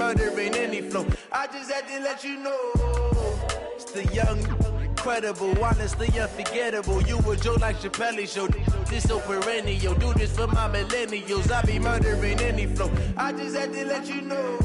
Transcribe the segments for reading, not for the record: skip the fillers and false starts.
murdering any flow. I just had to let you know. It's the young, incredible, honestly unforgettable. You a joke like Chappelle show. This so perennial. Do this for my millennials. I be murdering any flow. I just had to let you know.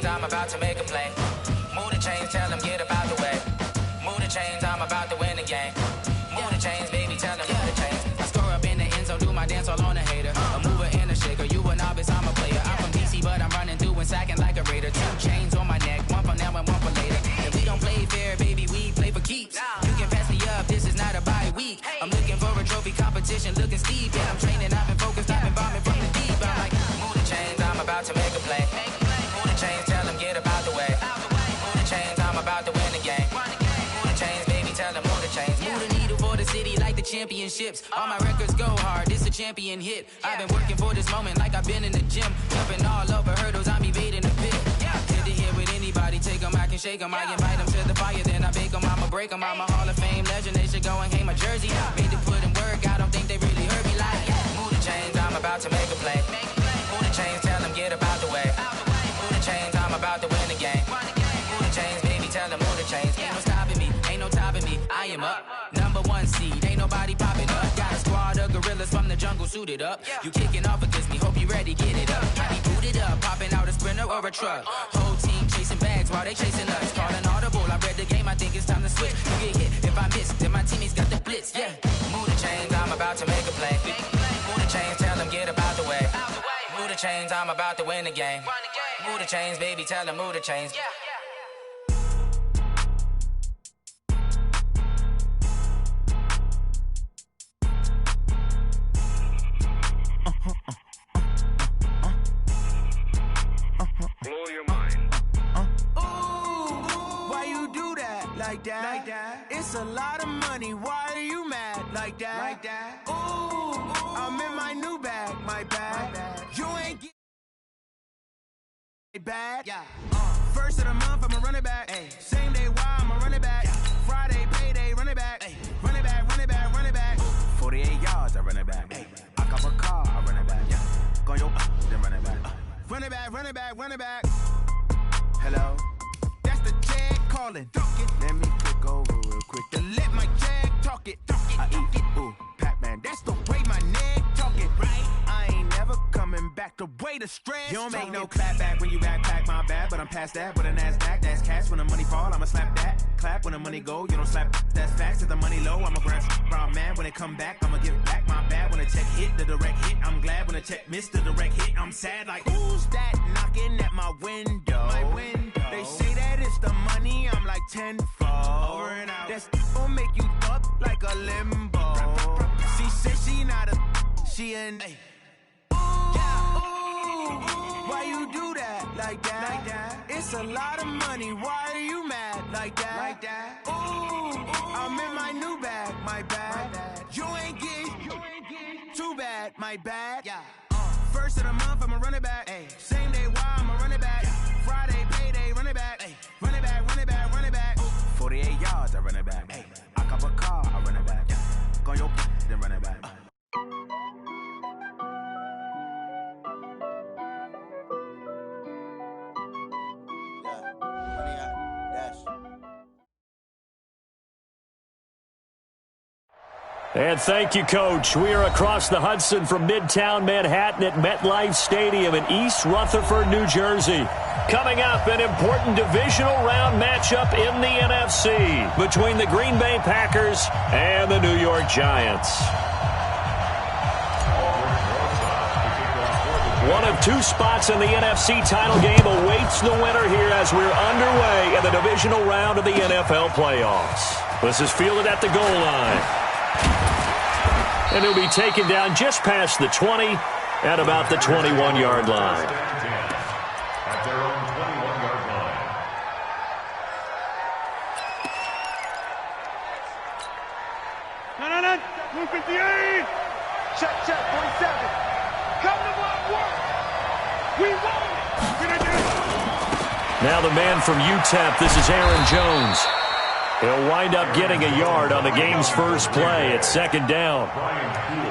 I'm about to make a play. Move the chains, tell them get about the way. Move the chains, I'm about to win the game. Move the chains, baby, tell them move the chains. I score up in the end zone, do my dance all on a hater. A mover and a shaker, you a novice, I'm a player. I'm from DC, but I'm running through and sacking like a raider. 2 chains on my neck, one for now and one for later. If we don't play fair, baby, we play for keeps. You can pass me up, this is not a bye week. I'm looking for a trophy competition, looking steep. Yeah, I'm training, I've been focused, I've been bombing from the deep. I'm like, move the chains, I'm about to make a play. Move the chains, tell them get about the way. Move the chains, I'm about to win the game. Move the chains, baby, tell them move the chains. Move the needle for the city like the championships. All my records go hard, this a champion hit. I've been working for this moment like I've been in the gym. Jumping all over hurdles, I'm evading the pit. Hit to hit with anybody, take them, I can shake them. I invite them to the fire, then I bake them, I'ma break them. I'm a Hall of Fame legend, they should go and hang my jersey. Made to put in work, I don't think they really heard me like. Move the chains, I'm about to make a play. Move the chains, tell them get about the way. suited up. You kicking off against me, hope you ready, get it up. I be booted up, popping out a Sprinter or a truck. Whole team chasing bags while they chasing us. Calling audible, I read the game, I think it's time to switch. You get hit if I miss, then my teammates got the blitz, yeah. Move the chains, I'm about to make a play. Move the chains, tell them get about the way. Move the chains, I'm about to win the game. Move the chains, baby, tell them move the chains. Blow your mind. Why you do that like that? It's a lot of money. Why are you mad like that? Ooh, I'm in my new bag, my bag. You ain't get bad. Yeah. First of the month, I'ma run it back. Ay. Same day, why I'ma run it back. Friday, payday, run it back. Ay. Run it back, run it back, run it back. 48 yards, I run it back. Ay. I cop a car, I run it back. Yeah. Go yo, then run it back. Run it back, run it back, run it back. Hello? That's the jag calling. Let me click over real quick to let my jag talk it. I eat it, ooh, Pac-Man. That's the way my neck talking, right? I ain't never coming back the way the stress. You don't make no clap back when you backpack, my bad, but I'm past that. With a NASDAQ, that's cash. When the money fall, I'ma slap that. Clap when the money go, you don't slap. That's facts. If the money low, I'ma grab brown man. When it come back, I'ma give back my bad. When the check hit, the direct hit, I'm glad. When the check missed the direct hit, I'm sad. Like, who's that knocking at my window? My window. They say that it's the money, I'm like tenfold. Over and out. That's gon' make you up like a limbo. She said she not a, she an. Why you do that like that? It's a lot of money. Why are you mad like that? Ooh, I'm in my new bag, my bag. You ain't getting too bad, my bad. Yeah. First of the month, I'ma run it back. Ay. Same day, why I'ma run it back. Friday, payday, run it back. Ay. Run it back, run it back, run it back. 48 yards, I run it back. Ay. I cop a car, I run it back. Go yo, then run it back. And thank you, Coach. We are across the Hudson from Midtown Manhattan at MetLife Stadium in East Rutherford, New Jersey. Coming up, an important divisional round matchup in the NFC between the Green Bay Packers and the New York Giants. One of two spots in the NFC title game awaits the winner here as we're underway in the divisional round of the NFL playoffs. This is fielded at the goal line. And he'll be taken down just past the 20 at about the 21-yard line. At their own 21-yard line. No, 258. Check, 47. Come to work. We won it. Now the man from UTEP, this is Aaron Jones. He'll wind up getting a yard on the game's first play at second down.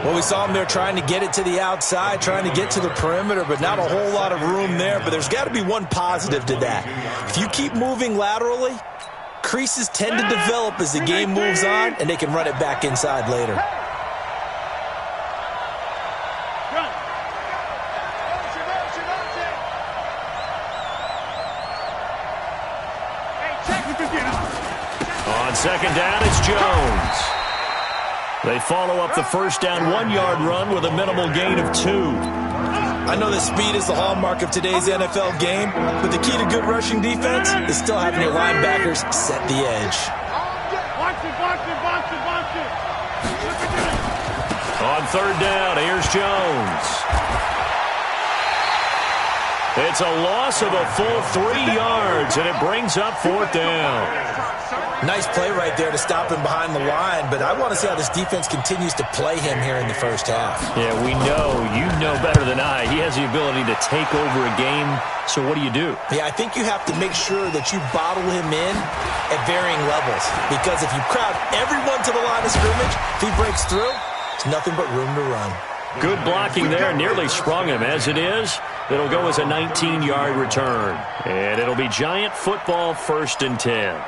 Well, we saw him there trying to get it to the outside, trying to get to the perimeter, but not a whole lot of room there. But there's got to be one positive to that. If you keep moving laterally, creases tend to develop as the game moves on, and they can run it back inside later. On second down, it's Jones. They follow up the first down 1-yard run with a minimal gain of 2. I know that speed is the hallmark of today's NFL game, but the key to good rushing defense is still having your linebackers set the edge. On third down, here's Jones. It's a loss of a full 3 yards, and it brings up fourth down. Nice play right there to stop him behind the line, but I want to see how this defense continues to play him here in the first half. Yeah, we know. You know better than I. He has the ability to take over a game, so what do you do? Yeah, I think you have to make sure that you bottle him in at varying levels, because if you crowd everyone to the line of scrimmage, if he breaks through, there's nothing but room to run. Good blocking there, nearly sprung him. As it is, it'll go as a 19-yard return, and it'll be Giant football 1st and 10.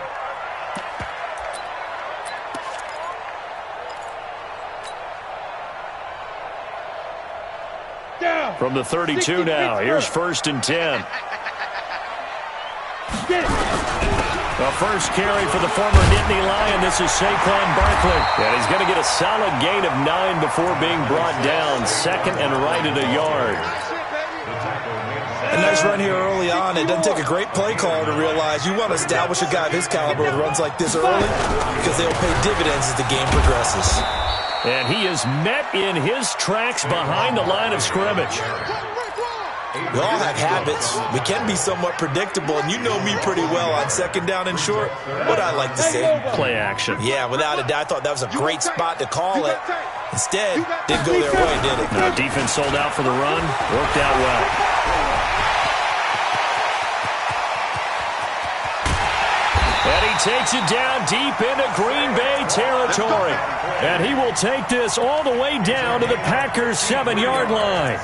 From the 32 now, here's 1st and 10. The first carry for the former Nittany Lion. This is Saquon Barkley. And he's going to get a solid gain of 9 before being brought down. Second and right at a yard. A nice run here early on. It doesn't take a great play caller to realize you want to establish a guy of his caliber with runs like this early because they'll pay dividends as the game progresses. And he is met in his tracks behind the line of scrimmage. We all have habits. We can be somewhat predictable, and you know me pretty well on 2nd down and short. What I like to say. Play action. Yeah, without a doubt, I thought that was a great spot to call it. Instead, didn't go their way, did it? Now, defense sold out for the run. Worked out well. And he takes it down deep into Green Bay territory. And he will take this all the way down to the Packers' 7-yard line.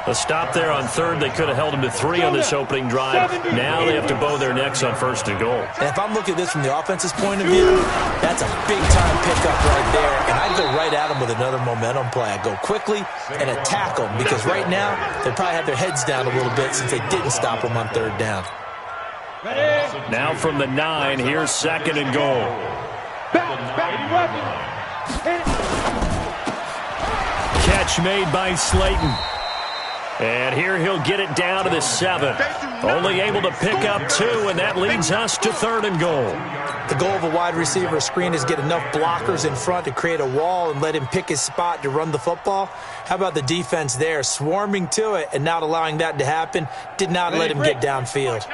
A stop there on 3rd. They could have held him to 3 on this opening drive. Now they have to bow their necks on 1st and goal. And if I'm looking at this from the offense's point of view, that's a big-time pickup right there. And I'd go right at him with another momentum play. I'd go quickly and attack them because right now they probably have their heads down a little bit since they didn't stop them on 3rd down. Now from the 9, here's 2nd and goal. Catch made by Slayton. And here he'll get it down to the 7. Only able to pick up 2, and that leads us to 3rd and goal. The goal of a wide receiver screen is get enough blockers in front to create a wall and let him pick his spot to run the football. How about the defense there, swarming to it and not allowing that to happen? Did not let him get downfield.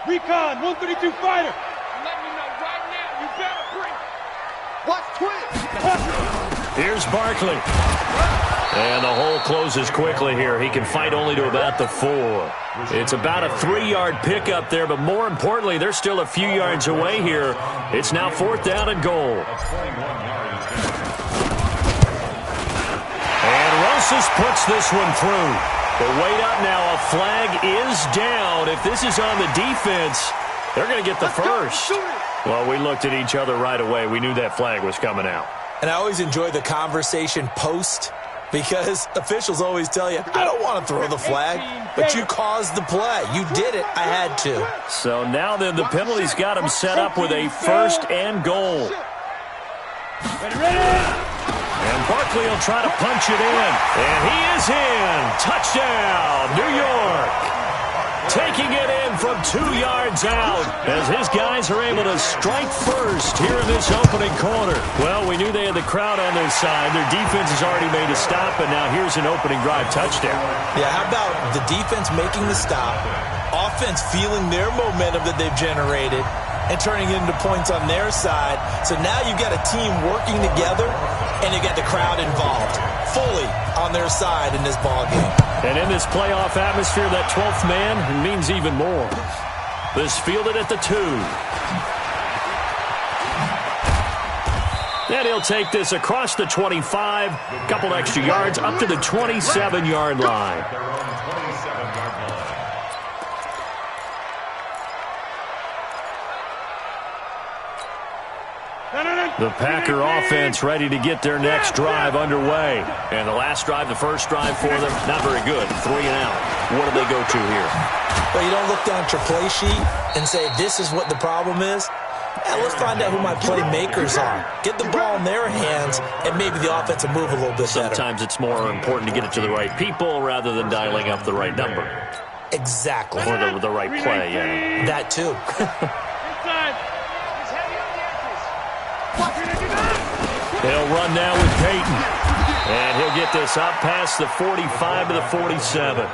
Recon, 132 fighter. Let me know right now. You better bring it. Watch twins. Here's Barkley. And the hole closes quickly here. He can fight only to about the 4. It's about a 3-yard pickup there, but more importantly, they're still a few yards away here. It's now 4th down and goal. And Rosas puts this one through. But wait up now, a flag is down. If this is on the defense, they're going to get the first. Well, we looked at each other right away. We knew that flag was coming out. And I always enjoy the conversation post because officials always tell you, I don't want to throw the flag, but you caused the play. You did it. I had to. So now then the penalty's got him set up with a 1st and goal. And Barkley will try to punch it in. And he is in. Touchdown, New York. Taking it in from 2 yards out as his guys are able to strike first here in this opening quarter. Well, we knew they had the crowd on their side. Their defense has already made a stop, and now here's an opening drive touchdown. Yeah, how about the defense making the stop, offense feeling their momentum that they've generated, and turning it into points on their side. So now you've got a team working together, and you got the crowd involved fully on their side in this ballgame. And in this playoff atmosphere, that 12th man means even more. This fielded at the 2. And he'll take this across the 25, couple extra yards, up to the 27-yard line. The Packer offense ready to get their next drive underway. And the last drive, the first drive for them, not very good. 3 and out. What do they go to here? Well, you don't look down at your play sheet and say, this is what the problem is. Yeah, let's find out who my playmakers are. Get the ball in their hands, and maybe the offense will move a little bit better. Sometimes it's more important to get it to the right people rather than dialing up the right number. Exactly. Or the right play, yeah. That, too. He'll run now with Peyton. And he'll get this up past the 45 to the 47.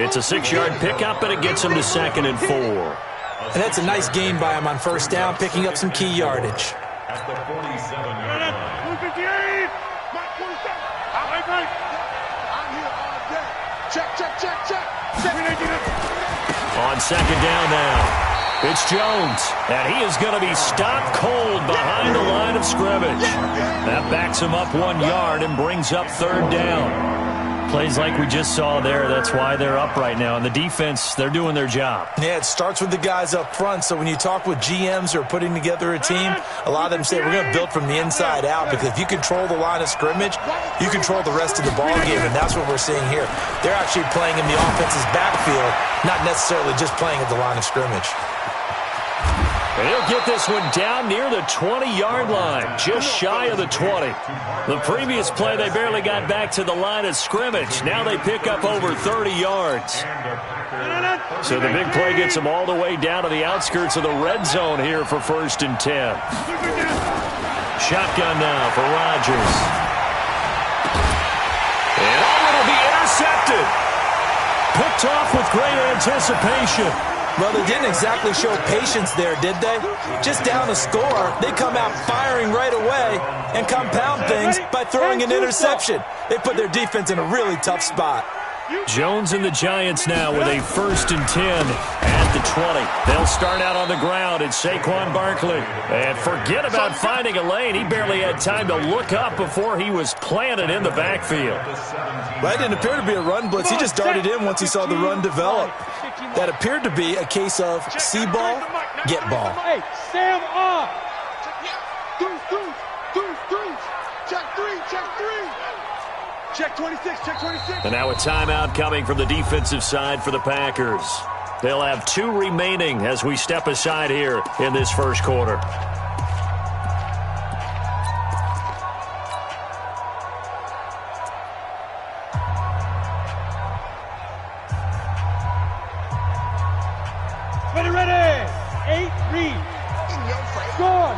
It's a 6-yard pickup, and it gets him to 2nd and 4. And that's a nice gain by him on 1st down, picking up some key yardage. At the 47-yard line. 158. I'm here all day. Check. On 2nd down now. It's Jones, and he is going to be stopped cold behind the line of scrimmage. That backs him up 1 yard and brings up 3rd down. Plays like we just saw there, that's why they're up right now. And the defense, they're doing their job. Yeah, it starts with the guys up front. So when you talk with GMs who are putting together a team, a lot of them say we're going to build from the inside out, because if you control the line of scrimmage, you control the rest of the ball game, and that's what we're seeing here. They're actually playing in the offense's backfield, not necessarily just playing at the line of scrimmage. And he'll get this one down near the 20-yard line, just shy of the 20. The previous play, they barely got back to the line of scrimmage. Now they pick up over 30 yards. So the big play gets them all the way down to the outskirts of the red zone here for 1st and 10. Shotgun now for Rodgers. And it'll be intercepted. Picked off with great anticipation. Well, they didn't exactly show patience there, did they? Just down a score, they come out firing right away and compound things by throwing an interception. They put their defense in a really tough spot. Jones and the Giants now with a 1st and 10 at the 20. They'll start out on the ground. It's Saquon Barkley. And forget about finding a lane. He barely had time to look up before he was planted in the backfield. Well, it didn't appear to be a run blitz. He just darted in once he saw the run develop. That appeared to be a case of see ball, get ball. Hey, Sam off. Deuce. Check three. Check 26, check 26. And now a timeout coming from the defensive side for the Packers. They'll have 2 remaining as we step aside here in this first quarter. Ready. 8 read. Go.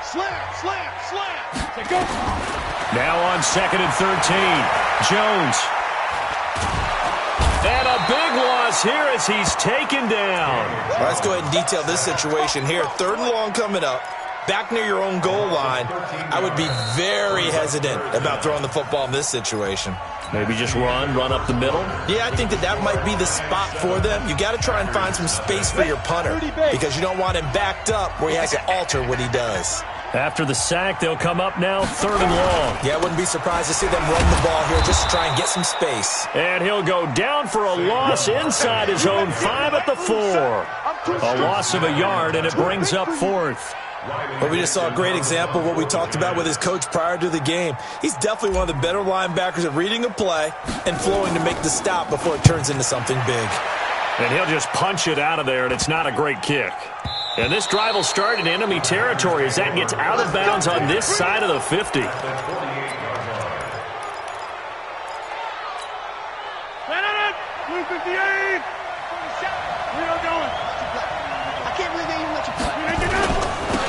Slam. Take go. Now on 2nd and 13, Jones. And a big loss here as he's taken down. Well, let's go ahead and detail this situation here. 3rd and long coming up. Back near your own goal line. I would be very hesitant about throwing the football in this situation. Maybe just run up the middle? Yeah, I think that might be the spot for them. You got to try and find some space for your punter, because you don't want him backed up where he has to alter what he does. After the sack, they'll come up now 3rd and long. Yeah, I wouldn't be surprised to see them run the ball here just to try and get some space. And he'll go down for a loss inside his own 5 at the 4. A loss of a yard, and it brings up 4th. But we just saw a great example of what we talked about with his coach prior to the game. He's definitely one of the better linebackers at reading a play and flowing to make the stop before it turns into something big. And he'll just punch it out of there, and it's not a great kick. And this drive will start in enemy territory as that gets out of bounds on this side of the 50.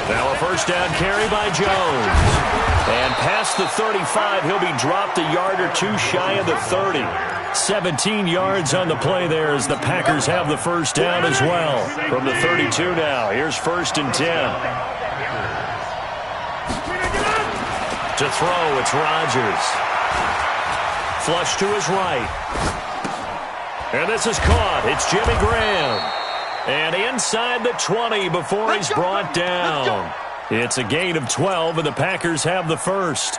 Now a 1st down carry by Jones. And past the 35, he'll be dropped a yard or 2 shy of the 30. 17 yards on the play there as the Packers have the 1st down as well. From the 32 now, here's 1st and 10. To throw, it's Rodgers. Flush to his right. And this is caught. It's Jimmy Graham. And inside the 20 before he's brought down. It's a gain of 12, and the Packers have the 1st.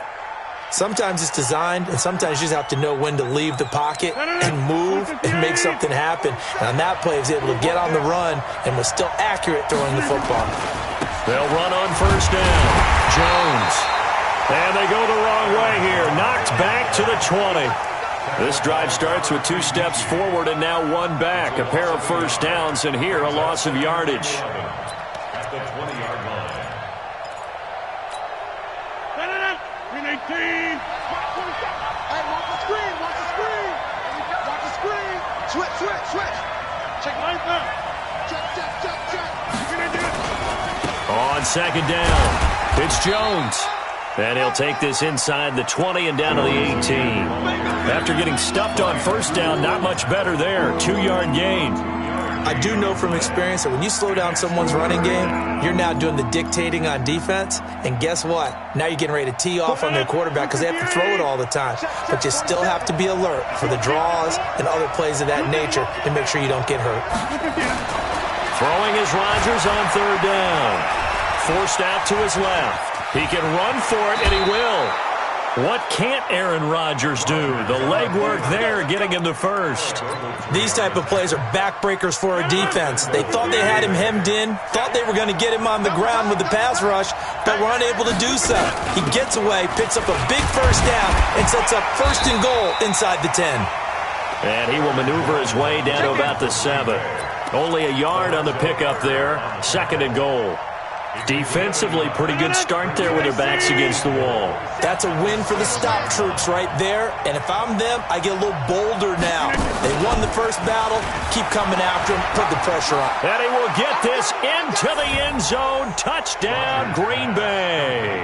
Sometimes it's designed, and sometimes you just have to know when to leave the pocket and move and make something happen. And on that play, he was able to get on the run and was still accurate throwing the football. They'll run on 1st down. Jones. And they go the wrong way here. Knocked back to the 20. This drive starts with 2 steps forward and now 1 back. A pair of 1st downs, and here a loss of yardage. At the 20-yard line. Hey, watch the screen. Watch the screen. Switch. Check line up. Check. On 2nd down, it's Jones. And he'll take this inside the 20 and down to the 18. After getting stuffed on 1st down, not much better there. 2-yard gain. I do know from experience that when you slow down someone's running game, you're now doing the dictating on defense. And guess what? Now you're getting ready to tee off on their quarterback because they have to throw it all the time. But you still have to be alert for the draws and other plays of that nature and make sure you don't get hurt. Throwing is Rodgers on 3rd down. Forced out to his left. He can run for it, and he will. What can't Aaron Rodgers do? The legwork there getting him the first. These type of plays are backbreakers for a defense. They thought they had him hemmed in, thought they were going to get him on the ground with the pass rush, but were unable to do so. He gets away, picks up a big first down, and sets up 1st and goal inside the 10. And he will maneuver his way down to about the 7. Only a yard on the pickup there. 2nd and goal. Defensively, pretty good start there with their backs against the wall. That's a win for the stop troops right there. And if I'm them, I get a little bolder now. They won the first battle. Keep coming after them. Put the pressure on. And he will get this into the end zone. Touchdown, Green Bay.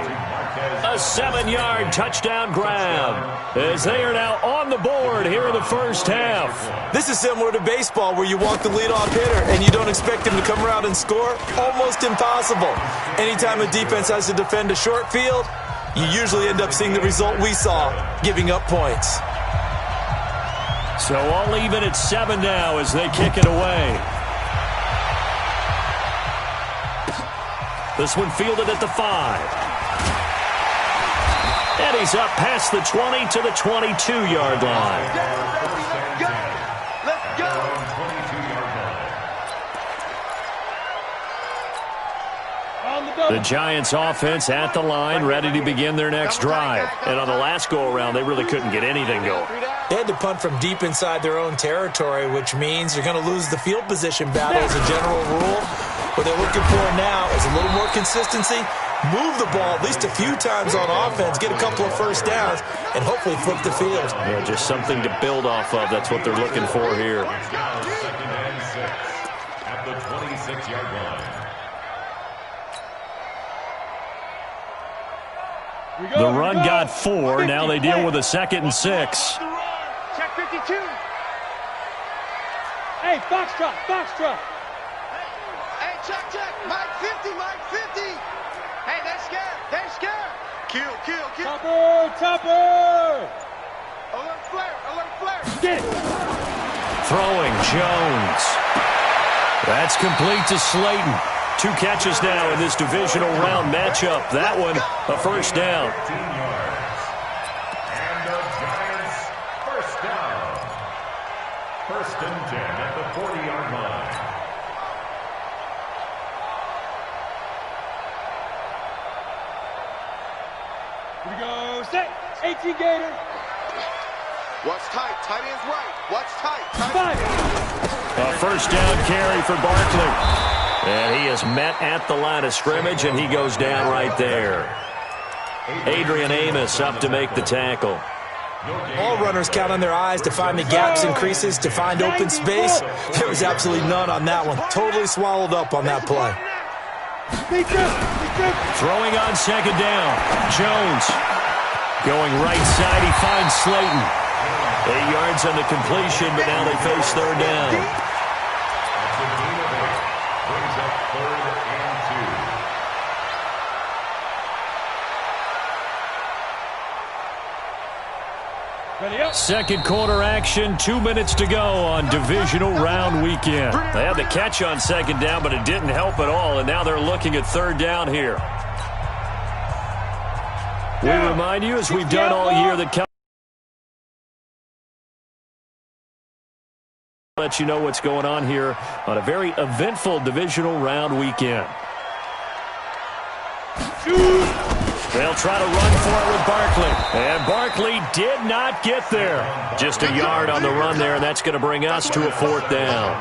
A 7-yard touchdown grab as they are now on the board here in the first half. This is similar to baseball where you walk the leadoff hitter and you don't expect him to come around and score. Almost impossible. Anytime a defense has to defend a short field, you usually end up seeing the result we saw, giving up points. So all even at 7 now as they kick it away. This one fielded at the 5. And he's up past the 20 to the 22-yard line. Let's go. The Giants offense at the line, ready to begin their next drive. And on the last go-around, they really couldn't get anything going. They had to punt from deep inside their own territory, which means you're going to lose the field position battle as a general rule. What they're looking for now is a little more consistency, move the ball at least a few times on offense, get a couple of first downs, and hopefully flip the field. Yeah, just something to build off of. That's what they're looking for here. 2nd and 6 at the 26-yard line. The run got 4. Now they deal with a 2nd and 6. Check 52. Hey, Foxtrot, Foxtrot. Hey, check. Mike 50, Mike 50. Hey, they're scared. Kill. Topper. Alert flare. Get it. Throwing Jones. That's complete to Slayton. 2 catches now in this divisional round matchup. That one, a first down. 15 yards. And the Giants first down. 1st and 10 at the 40-yard line. Here we go. Set. 18 Gator. Watch tight. Tight end's right. Watch tight. Five. A first down carry for Barkley. And he is met at the line of scrimmage, and he goes down right there. Adrian Amos up to make the tackle. All runners count on their eyes to find the gaps and creases, to find open space. There was absolutely none on that one. Totally swallowed up on that play. Throwing on 2nd down. Jones going right side. He finds Slayton. 8 yards on the completion, but now they face 3rd down. Brings up 3rd and 2. Ready up. Second quarter action, 2 minutes to go on divisional round weekend. They had the catch on 2nd down, but it didn't help at all, and now they're looking at 3rd down here. We remind you, as we've done all year, that let you know what's going on here on a very eventful divisional round weekend. They'll try to run for it with Barkley. And Barkley did not get there. Just a yard on the run there, and that's going to bring us to a 4th down.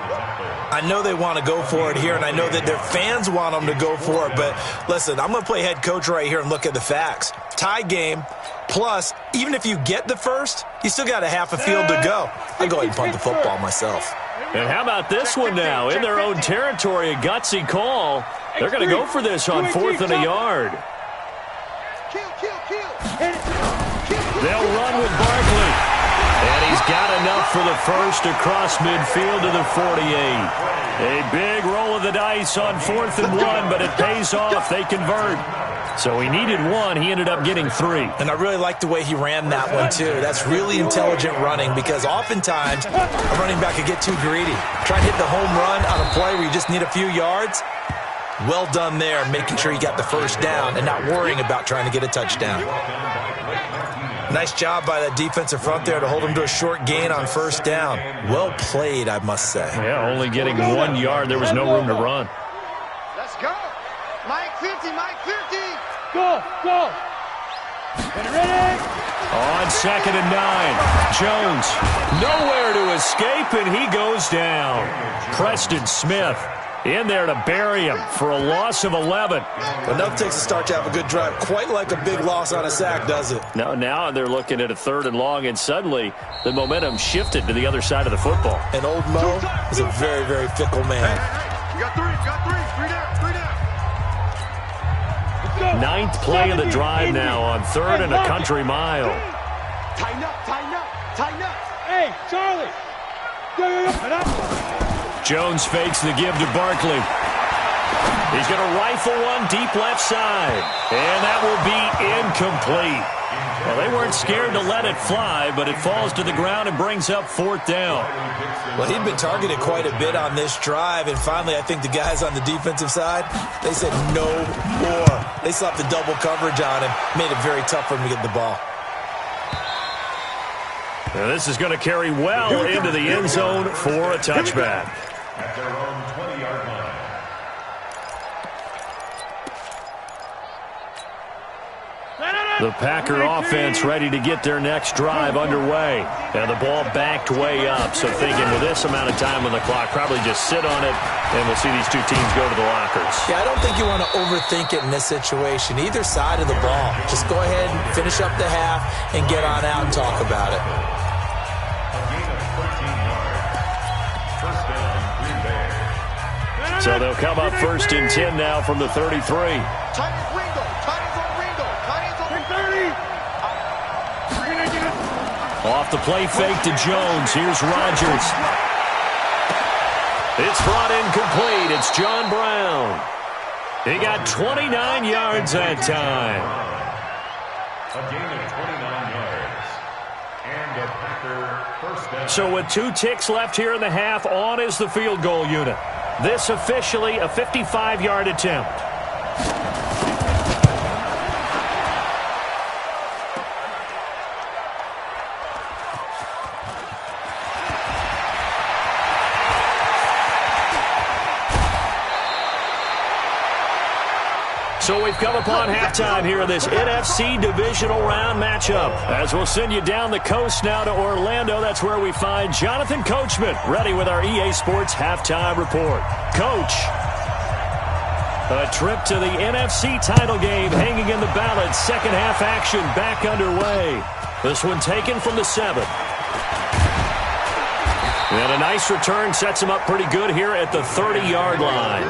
I know they want to go for it here, and I know that their fans want them to go for it, but listen, I'm going to play head coach right here and look at the facts. Tie game, plus, even if you get the first, you still got a half a field to go. I'll go ahead and punt the football myself. And how about this one now? In their own territory, a gutsy call. They're going to go for this on 4th and a yard. They'll run with Barkley. And he's got enough for the first across midfield to the 48. A big roll of the dice on 4th and 1, but it pays off. They convert. So he needed 1. He ended up getting 3. And I really like the way he ran that one, too. That's really intelligent running because oftentimes a running back could get too greedy. Try and hit the home run on a play where you just need a few yards. Well done there, making sure you got the first down and not worrying about trying to get a touchdown. Nice job by that defensive front there to hold him to a short gain on first down. Well played, I must say. Yeah, only getting 1 yard. There was no room to run. Let's go. Mike 50, Mike 50. Go. Get ready. On 2nd and 9. Jones nowhere to escape, and he goes down. Preston Smith in there to bury him for a loss of 11. Enough takes a start to have a good drive. Quite like a big loss on a sack, does it? Now they're looking at a 3rd and long, and suddenly the momentum shifted to the other side of the football. And old Mo is a very, very fickle man. You got three. Three down. 9th play of the drive now on 3rd and a country mile. Tighten up. Hey, Charlie. Go. Jones fakes the give to Barkley. He's going to rifle one deep left side. And that will be incomplete. Well, they weren't scared to let it fly, but it falls to the ground and brings up 4th down. Well, he'd been targeted quite a bit on this drive, and finally I think the guys on the defensive side, they said no more. They slapped the double coverage on him, made it very tough for him to get the ball. Now this is going to carry well into the end zone for a touchback. At their own 20-yard line. The Packer offense ready to get their next drive underway. And the ball backed way up. So thinking with this amount of time on the clock, probably just sit on it, and we'll see these two teams go to the lockers. Yeah, I don't think you want to overthink it in this situation. Either side of the ball. Just go ahead and finish up the half and get on out and talk about it. A gain of 13 yards. First down, Green Bay. So they'll come up 1st and 10 now from the 33. Tight as Ringo. Off the play fake to Jones. Here's Rodgers. It's brought in complete. It's John Brown. He got 29 yards that time. A gain of 29 yards. And a Packer first down. So with 2 ticks left here in the half, on is the field goal unit. This officially a 55-yard attempt. So we've come upon halftime here in this NFC divisional round matchup. As we'll send you down the coast now to Orlando, that's where we find Jonathan Coachman, ready with our EA Sports halftime report. Coach, a trip to the NFC title game hanging in the balance. Second half action back underway. This one taken from the 7. And a nice return sets him up pretty good here at the 30-yard line.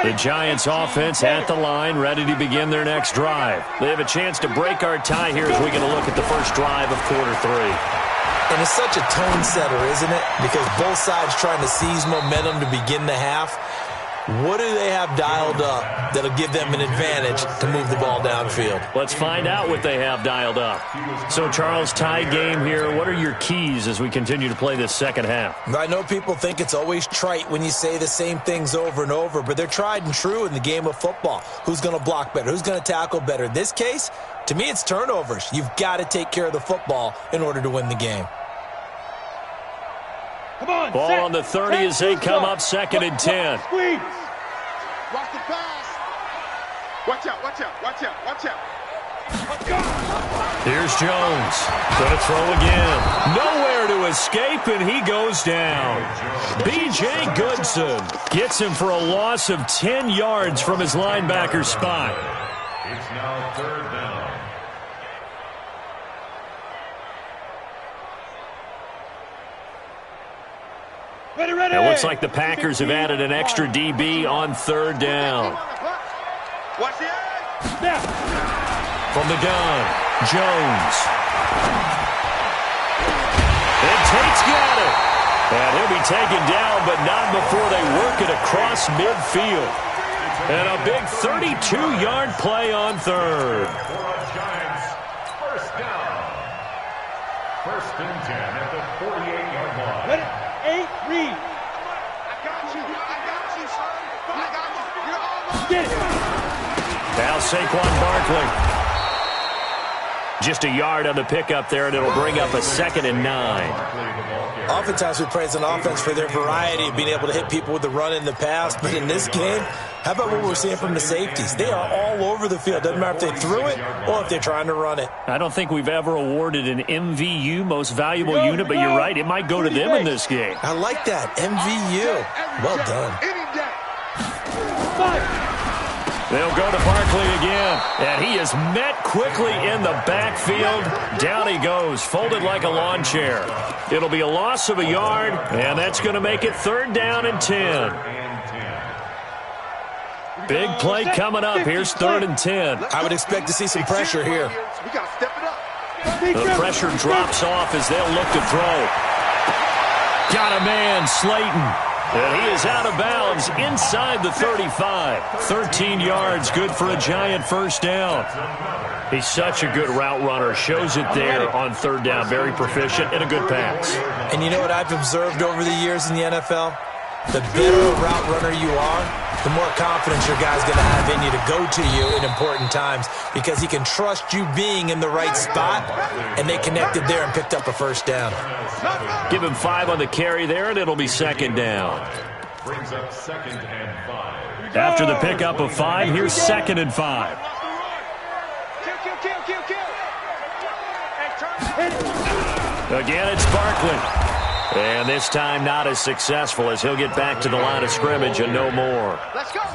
The Giants offense at the line, ready to begin their next drive. They have a chance to break our tie here as we get a look at the first drive of quarter 3. And it's such a tone setter, isn't it? Because both sides trying to seize momentum to begin the half. What do they have dialed up that'll give them an advantage to move the ball downfield? Let's find out what they have dialed up. So, Charles, tie game here. What are your keys as we continue to play this second half? I know people think it's always trite when you say the same things over and over, but they're tried and true in the game of football. Who's going to block better? Who's going to tackle better? In this case, to me, it's turnovers. You've got to take care of the football in order to win the game. Ball on the 30 as they come up 2nd and 10. Squeeze. Watch the pass. Watch out. Here's Jones. Gonna throw again. Nowhere to escape, and he goes down. B.J. Goodson gets him for a loss of 10 yards from his linebacker spot. It's now 3rd down. Ready. It looks like the Packers have added an extra DB on 3rd down. Watch the edge. From the gun, Jones. And Tate's got it. And he'll be taken down, but not before they work it across midfield. And a big 32-yard play on 3rd. For the Giants, first down. 1st and 10 at the 48-yard line. Ready. 8, read. I got you, son. I got you. You're all mine. Now Saquon Barkley. Just a yard on the pickup there, and it'll bring up a 2nd and 9. Oftentimes we praise an offense for their variety of being able to hit people with the run in the pass, but in this game, how about what we're seeing from the safeties? They are all over the field. Doesn't matter if they threw it or if they're trying to run it. I don't think we've ever awarded an MVU, most valuable unit, but you're right, it might go to them in this game. I like that, MVU. Well done. They'll go to Barkley again, and he is met quickly in the backfield. Down he goes, folded like a lawn chair. It'll be a loss of a yard, and that's going to make it 3rd down and 10. Big play coming up. Here's 3rd and 10. I would expect to see some pressure here. We got to step it up. The pressure drops off as they'll look to throw. Got a man, Slayton. And he is out of bounds inside the 35. 13 yards, good for a giant 1st down. He's such a good route runner. Shows it there on 3rd down. Very proficient and a good pass. And you know what I've observed over the years in the NFL? The better a route runner you are, the more confidence your guy's going to have in you to go to you in important times because he can trust you being in the right spot, and they connected there and picked up a 1st down. Give him 5 on the carry there, and it'll be 2nd down. Brings up 2nd and 5. After the pickup of 5, here's 2nd and 5. Again, it's Barkley. And this time not as successful as he'll get back to the line of scrimmage and no more.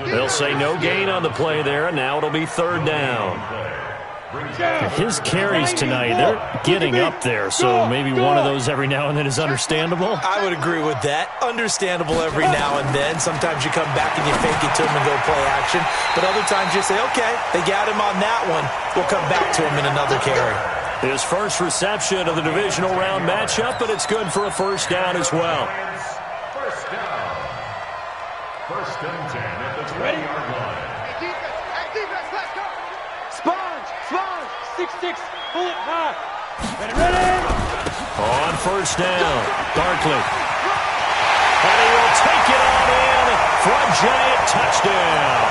They'll say no gain on the play there, and now it'll be 3rd down. His carries tonight, they're getting up there, so maybe one of those every now and then is understandable. I would agree with that. Understandable every now and then. Sometimes you come back and you fake it to him and go play action. But other times you say, okay, they got him on that one. We'll come back to him in another carry. His first reception of the divisional round matchup, but it's good for a 1st down as well. 1st down. 1st and 10 at the 20-yard line. Hey, defense, let's go. Sponge, 6-6, bullet high. Ready. On 1st down, Barkley. And he will take it on in for a giant touchdown.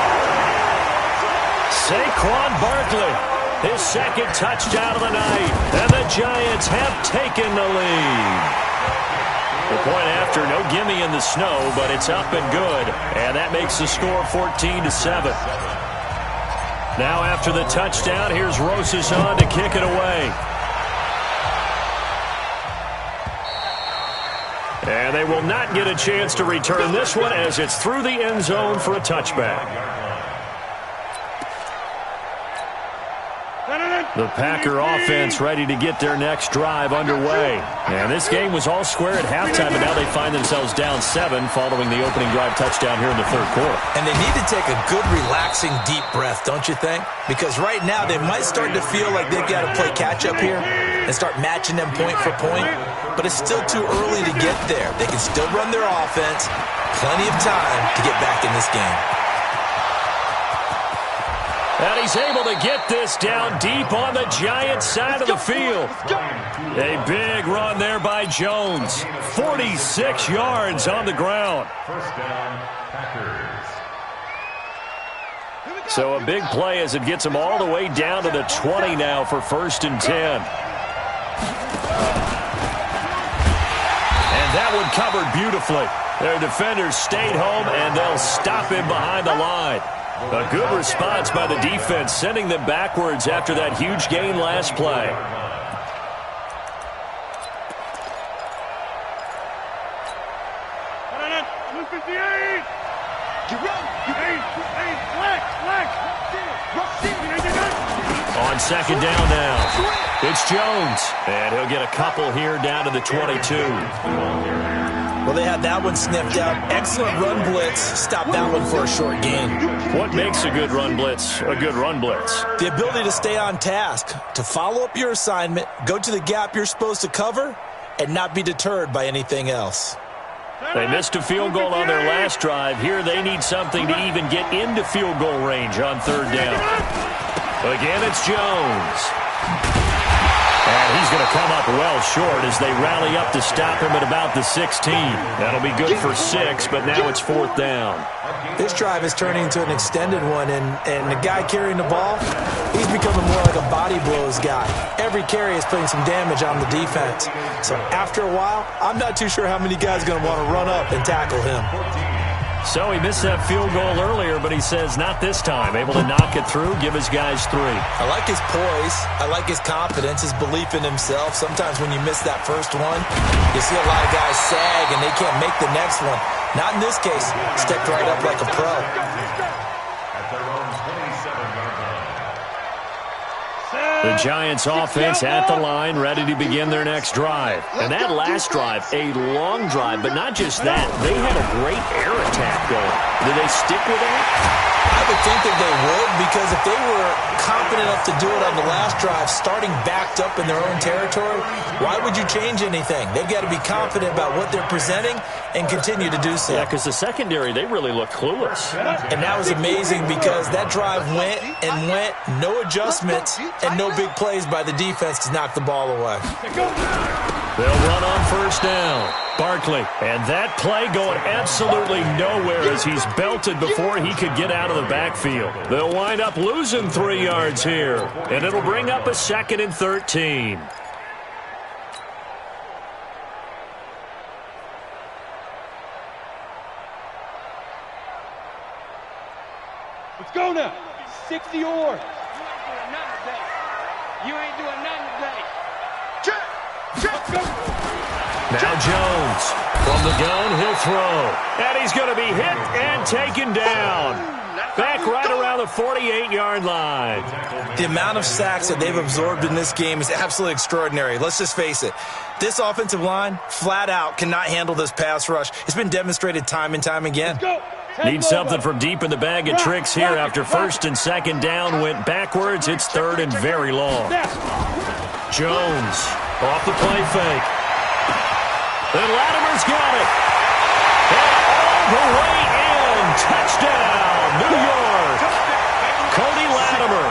Saquon Barkley. His 2nd touchdown of the night, and the Giants have taken the lead. The point after, no gimme in the snow, but it's up and good, and that makes the score 14-7. Now after the touchdown, here's Rosas on to kick it away. And they will not get a chance to return this one as it's through the end zone for a touchback. The Packer offense ready to get their next drive underway. And this game was all square at halftime, and now they find themselves down 7 following the opening drive touchdown here in the 3rd quarter. And they need to take a good, relaxing, deep breath, don't you think? Because right now they might start to feel like they've got to play catch-up here and start matching them point for point. But it's still too early to get there. They can still run their offense. Plenty of time to get back in this game. And he's able to get this down deep on the Giants side of the field. A big run there by Jones. 46 yards on the ground. 1st down, Packers. So a big play as it gets them all the way down to the 20 now for 1st and 10. And that one covered beautifully. Their defenders stayed home, and they'll stop him behind the line. A good response by the defense, sending them backwards after that huge gain last play. On 2nd down now, it's Jones, and he'll get a couple here down to the 22. Well, they had that one sniffed out. Excellent run blitz. Stop that one for a short gain. What makes a good run blitz a good run blitz? The ability to stay on task, to follow up your assignment, go to the gap you're supposed to cover, and not be deterred by anything else. They missed a field goal on their last drive. Here they need something to even get into field goal range on 3rd down. Again, it's Jones. And he's going to come up well short as they rally up to stop him at about the 16. That'll be good for 6, but now it's 4th down. This drive is turning into an extended one, and the guy carrying the ball, he's becoming more like a body blows guy. Every carry is putting some damage on the defense. So after a while, I'm not too sure how many guys are going to want to run up and tackle him. So he missed that field goal earlier, but he says not this time. Able to knock it through, give his guys 3. I like his poise. I like his confidence, his belief in himself. Sometimes when you miss that first one, you see a lot of guys sag and they can't make the next one. Not in this case. Stepped right up like a pro. At their own 27-yard line. The Giants offense at the line, ready to begin their next drive. And that last drive, a long drive, but not just that. They had a great air attack going. Did they stick with that? I would think that they would, because if they were confident enough to do it on the last drive, starting backed up in their own territory, why would you change anything? They've got to be confident about what they're presenting and continue to do so. Yeah, because the secondary, they really look clueless. And that was amazing because that drive went and went, no adjustments, and no big plays by the defense to knock the ball away. They'll run on 1st down. Barkley. And that play going absolutely nowhere as he's belted before he could get out of the backfield. They'll wind up losing 3 yards here. And it'll bring up a 2nd and 13. Let's go now. 60 or. You ain't doing nothing today. Let's go. Now Jones from the gun, he'll throw. And he's going to be hit and taken down. Back right around the 48-yard line. The amount of sacks that they've absorbed in this game is absolutely extraordinary. Let's just face it. This offensive line, flat out, cannot handle this pass rush. It's been demonstrated time and time again. Need something from deep in the bag of tricks here after 1st and 2nd down went backwards. It's 3rd and very long. Jones off the play fake. And Latimer's got it. And all the way in. Touchdown, New York. Cody Latimer,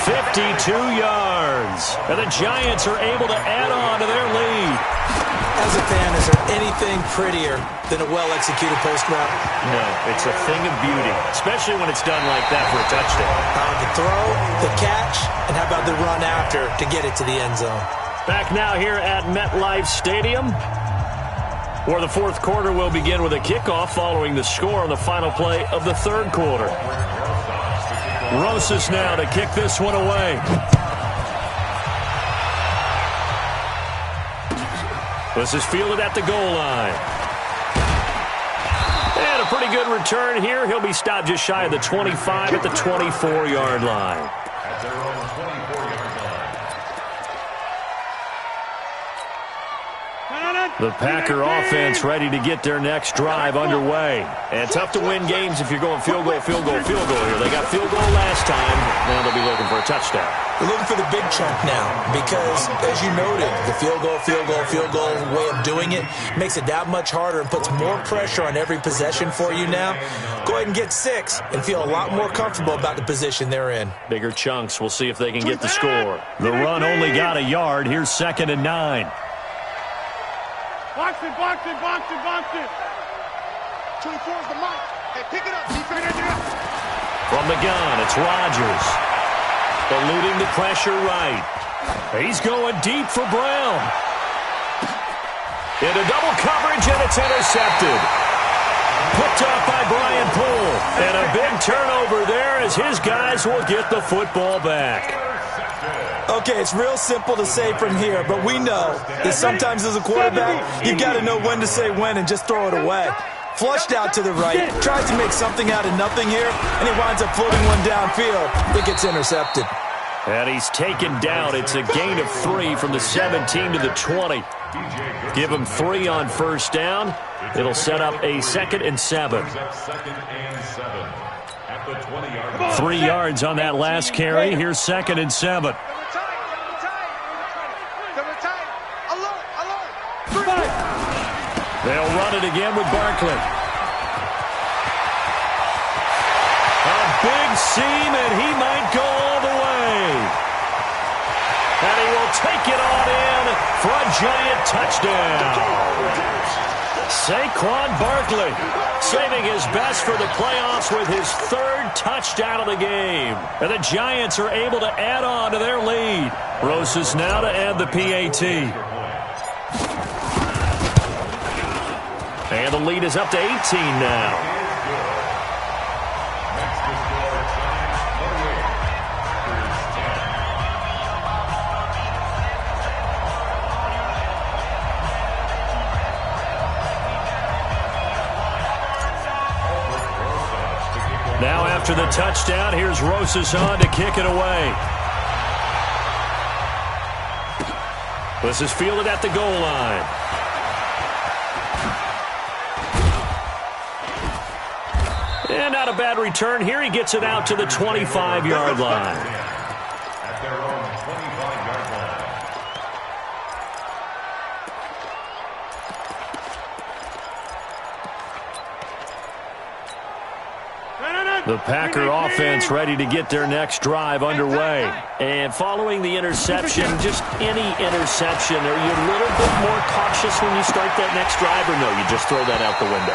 52 yards. And the Giants are able to add on to their lead. As a fan, is there anything prettier than a well-executed post route? No, it's a thing of beauty, especially when it's done like that for a touchdown. The throw, the catch, and how about the run after to get it to the end zone? Back now here at MetLife Stadium, where the 4th quarter will begin with a kickoff following the score on the final play of the 3rd quarter. Rosas now to kick this one away. This is fielded at the goal line. And a pretty good return here. He'll be stopped just shy of the 25 at the 24-yard line. At their own 24-yard line. The Packer offense ready to get their next drive underway. And tough to win games if you're going field goal, field goal, field goal here. They got field goal last time. Now they'll be looking for a touchdown. They're looking for the big chunk now because, as you noted, the field goal way of doing it makes it that much harder and puts more pressure on every possession for you now. Go ahead and get 6 and feel a lot more comfortable about the position they're in. Bigger chunks. We'll see if they can get the score. The run only got a yard. Here's 2nd and 9. Box it, box it, box it, box it. 24's the mark. Hey, pick it up, defense. From the gun, it's Rodgers. Eluding the pressure right. He's going deep for Brown. Into double coverage, and it's intercepted. Picked off by Brian Poole. And a big turnover there as his guys will get the football back. Okay, it's real simple to say from here, but we know that sometimes as a quarterback, you've got to know when to say when and just throw it away. Flushed out to the right, tries to make something out of nothing here, and he winds up floating one downfield. It gets intercepted. And he's taken down. It's a gain of 3 from the 17 to the 20. Give him 3 on 1st down. It'll set up a 2nd and 7. 3 yards on that last carry. Here's 2nd and 7. They'll run it again with Barkley. A big seam, and he might go all the way. take it on in for a giant touchdown. Saquon Barkley saving his best for the playoffs with his third touchdown of the game. And the Giants are able to add on to their lead. Rosas now to add the PAT. And the lead is up to 18 now. Now after the touchdown, here's Rosas on to kick it away. This is fielded at the goal line. And not a bad return. Here he gets it out to the 25-yard line. At their own 25-yard line. The Packer offense ready to get their next drive underway. And following the interception, just any interception, are you a little bit more cautious when you start that next drive, or no, you just throw that out the window?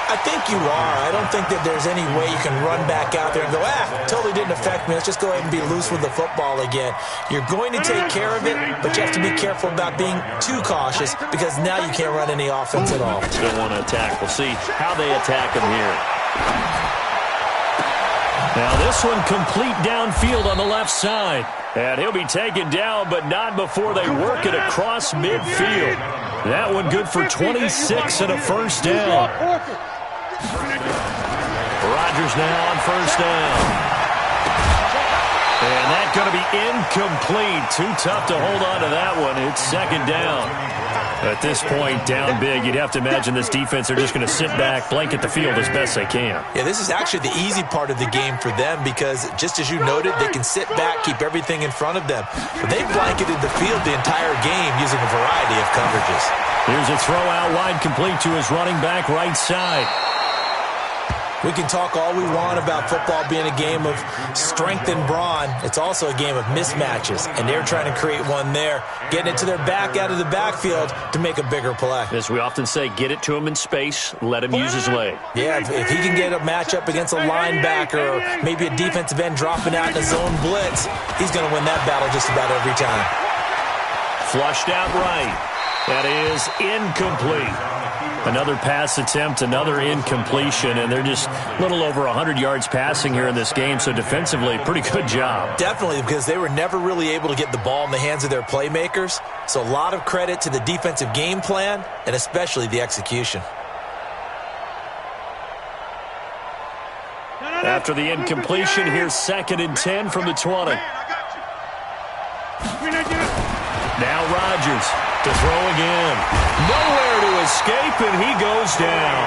I think you are. I don't think that there's any way you can run back out there and go, totally didn't affect me. Let's just go ahead and be loose with the football again. You're going to take care of it, but you have to be careful about being too cautious because now you can't run any offense at all. Still want to attack. We'll see how they attack him here. Now this one complete downfield on the left side. And he'll be taken down, but not before they work it across midfield. That one good for 26 and a first down. Rodgers now on first down. And that's going to be incomplete. Too tough to hold on to that one. It's second down. At this point, down big, you'd have to imagine this defense are just going to sit back, blanket the field as best they can. Yeah, this is actually the easy part of the game for them because, just as you noted, they can sit back, keep everything in front of them. But they blanketed the field the entire game using a variety of coverages. Here's a throw out wide, complete to his running back right side. We can talk all we want about football being a game of strength and brawn. It's also a game of mismatches, and they're trying to create one there, getting it to their back out of the backfield to make a bigger play. As we often say, get it to him in space, let him use his leg. Yeah, if he can get a matchup against a linebacker or maybe a defensive end dropping out in a zone blitz, he's going to win that battle just about every time. Flushed out right. That is incomplete. Another pass attempt, another incompletion, and they're just a little over 100 yards passing here in this game, so defensively, pretty good job. Definitely, because they were never really able to get the ball in the hands of their playmakers, so a lot of credit to the defensive game plan and especially the execution. After the incompletion, here's 2nd and 10 from the 20. Now Rodgers to throw again. Nowhere to escape, and he goes down.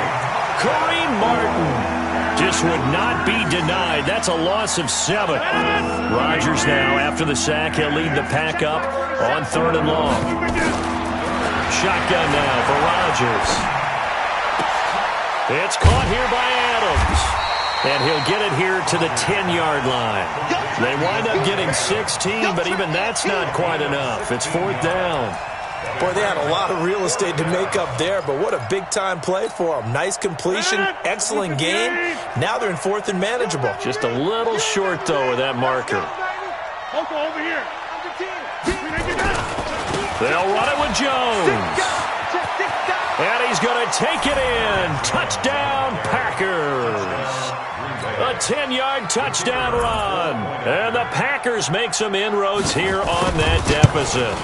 Kareem Martin just would not be denied. That's a loss of 7. Rodgers now, after the sack, he'll lead the pack up on 3rd and long. Shotgun now for Rodgers. It's caught here by Adams. And he'll get it here to the 10-yard line. They wind up getting 16, but even that's not quite enough. It's 4th down. Boy, they had a lot of real estate to make up there, but what a big-time play for them. Nice completion, excellent game. Now they're in 4th and manageable. Just a little short, though, of that marker. Over here. They'll run it with Jones. And he's going to take it in. Touchdown, Packers. A 10-yard touchdown run. And the Packers make some inroads here on that deficit.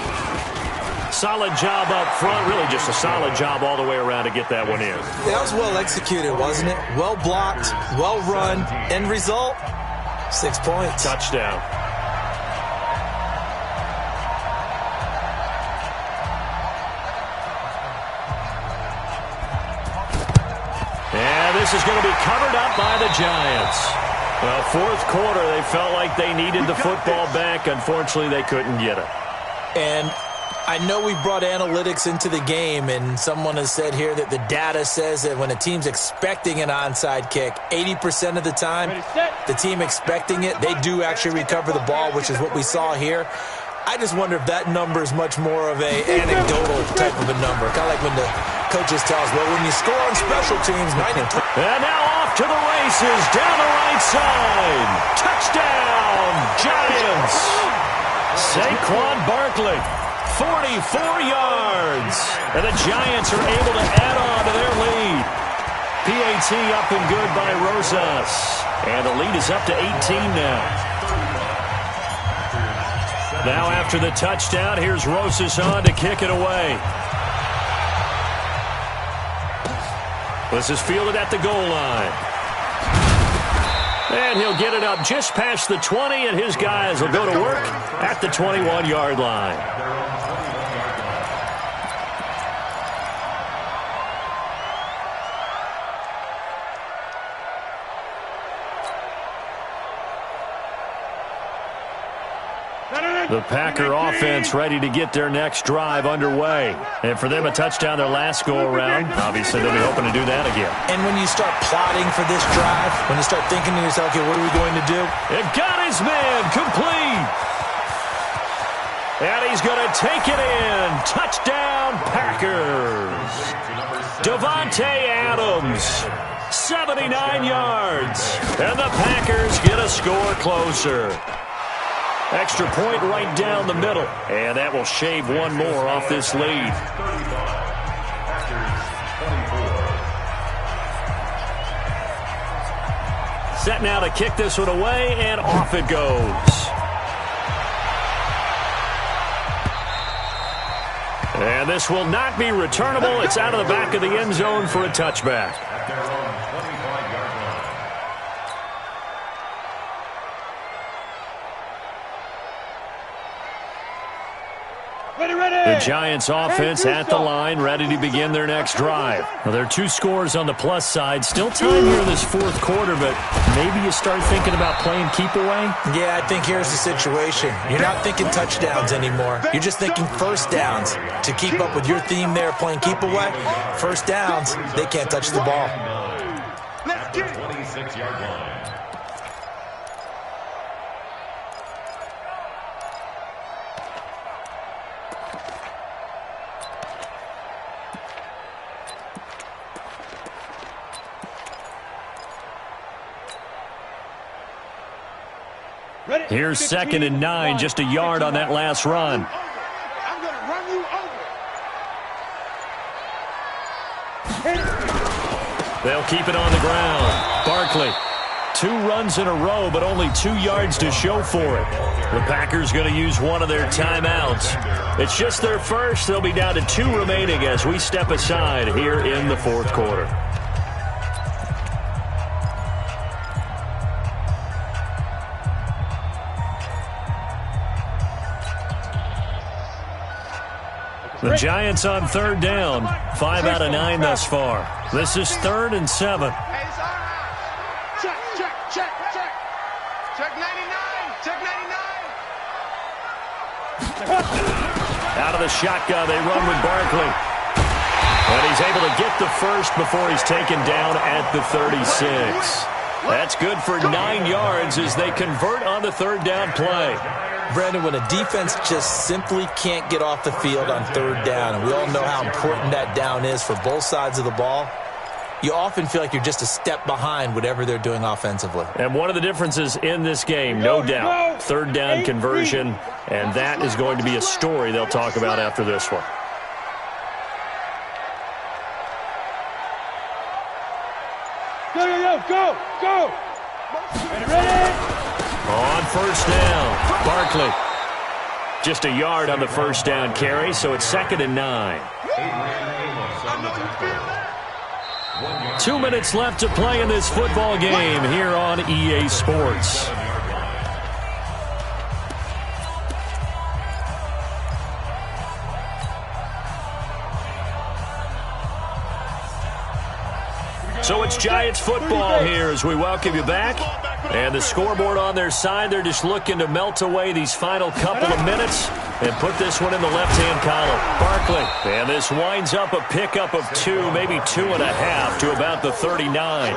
Solid job up front. Really just a solid job all the way around to get that one in. That was well executed, wasn't it? Well blocked, well run. End result, 6 points. Touchdown. This is going to be covered up by the Giants. Well, 4th quarter, they felt like they needed the football back. Unfortunately, they couldn't get it. And I know we brought analytics into the game, and someone has said here that the data says that when a team's expecting an onside kick, 80% of the time, the team expecting it, they do actually recover the ball, which is what we saw here. I just wonder if that number is much more of a anecdotal type of a number. Kind of like when the coaches tell us, well, when you score on special teams, 93. And now off to the races, down the right side. Touchdown, Giants. Saquon Barkley, 44 yards. And the Giants are able to add on to their lead. PAT up and good by Rosas. And the lead is up to 18 now. Now after the touchdown, here's Rosas on to kick it away. This is fielded at the goal line. And he'll get it up just past the 20, and his guys will go to work at the 21-yard line. The Packer offense ready to get their next drive underway. And for them, a touchdown their last go-around. Obviously, they'll be hoping to do that again. And when you start plotting for this drive, when you start thinking to yourself, okay, what are we going to do? It got his man complete. And he's going to take it in. Touchdown, Packers. Devontae Adams, 79 yards. And the Packers get a score closer. Extra point right down the middle. And that will shave one more off this lead. Set now to kick this one away, and off it goes. And this will not be returnable. It's out of the back of the end zone for a touchback. The Giants offense at the line, ready to begin their next drive. Well, there are 2 scores on the plus side. Still time here in this fourth quarter, but maybe you start thinking about playing keep away? Yeah, I think here's the situation. You're not thinking touchdowns anymore. You're just thinking first downs. To keep up with your theme there, playing keep away, first downs, they can't touch the ball. At the 26-yard line. Here's 2nd and 9, just a yard on that last run. I'm going to run you over. They'll keep it on the ground. Barkley, 2 runs in a row, but only 2 yards to show for it. The Packers going to use one of their timeouts. It's just their first. They'll be down to 2 remaining as we step aside here in the fourth quarter. The Giants on 3rd down. 5 out of 9 thus far. This is 3rd and 7. Hey, it's all right. Check, check, check, check. Check 99. Check 99. Out of the shotgun, they run with Barkley. And he's able to get the first before he's taken down at the 36. That's good for 9 yards as they convert on the 3rd down play. Brandon, when a defense just simply can't get off the field on 3rd down, and we all know how important that down is for both sides of the ball, you often feel like you're just a step behind whatever they're doing offensively. And one of the differences in this game, no doubt, 3rd down conversion, and that is going to be a story they'll talk about after this one. Go. Ready? On 1st down, Barkley. Just a yard on the 1st down carry, so it's 2nd and 9. 2 minutes left to play in this football game here on EA Sports. So it's Giants football here as we welcome you back. And the scoreboard on their side, they're just looking to melt away these final couple of minutes and put this one in the left-hand column. Barkley. And this winds up a pickup of 2, maybe 2.5 to about the 39.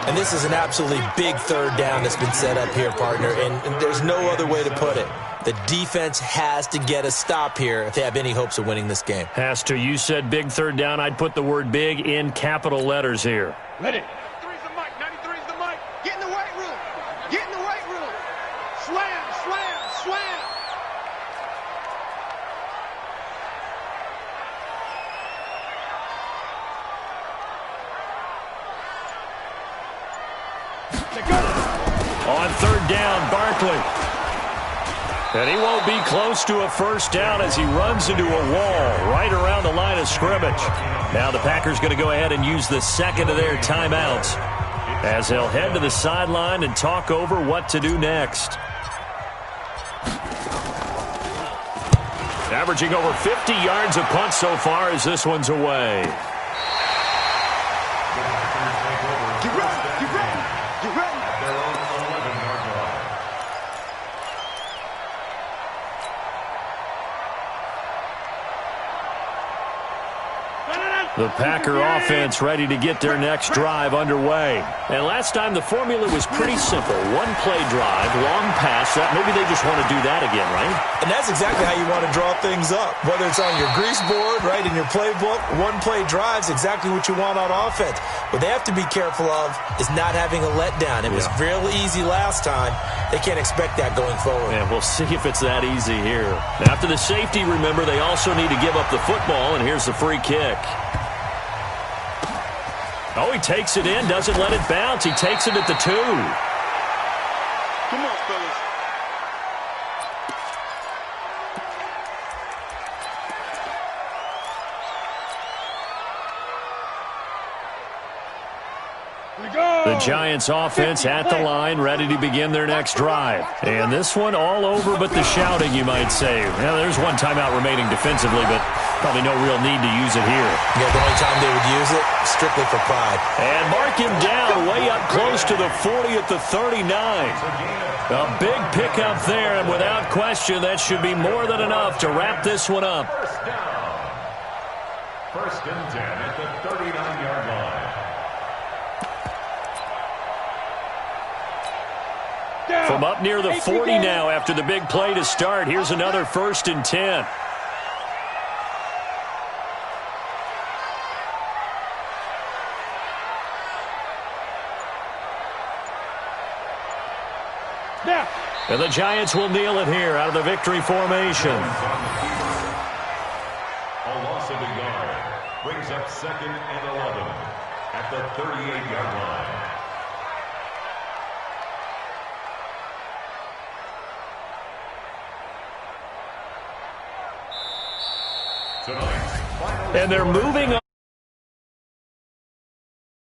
And this is an absolutely big third down that's been set up here, partner, and there's no other way to put it. The defense has to get a stop here if they have any hopes of winning this game. Has to. You said big third down. I'd put the word big in capital letters here. Ready. 93's the mic. 93's the mic. Get in the weight room. Get in the weight room. Slam, slam, slam. On third down, Barkley. And he won't be close to a first down as he runs into a wall right around the line of scrimmage. Now the Packers going to go ahead and use the second of their timeouts as they'll head to the sideline and talk over what to do next. Averaging over 50 yards a punt so far as this one's away. Get ready. Get ready. Get ready. The Packer offense ready to get their next drive underway. And last time the formula was pretty simple. One play drive, long pass. Maybe they just want to do that again, right? And that's exactly how you want to draw things up. Whether it's on your grease board, right, in your playbook, one play drive's exactly what you want on offense. What they have to be careful of is not having a letdown. It was real easy last time. They can't expect that going forward. And we'll see if it's that easy here. After the safety, remember, they also need to give up the football, and here's the free kick. Oh, he takes it in, doesn't let it bounce. He takes it at the 2. Come on, fellas. The Giants offense at the line, ready to begin their next drive. And this one all over but the shouting, you might say. Well, there's one timeout remaining defensively, but probably no real need to use it here. Yeah, the only time they would use it, strictly for pride. And mark him down way up close to the 40 at the 39. A big pickup there, and without question, that should be more than enough to wrap this one up. First down. First and 10 at the 39-yard line. From up near the 40 now after the big play to start. Here's another 1st and 10. And the Giants will kneel it here out of the victory formation. A loss of a yard brings up 2nd and 11 at the 38-yard line. And they're moving on.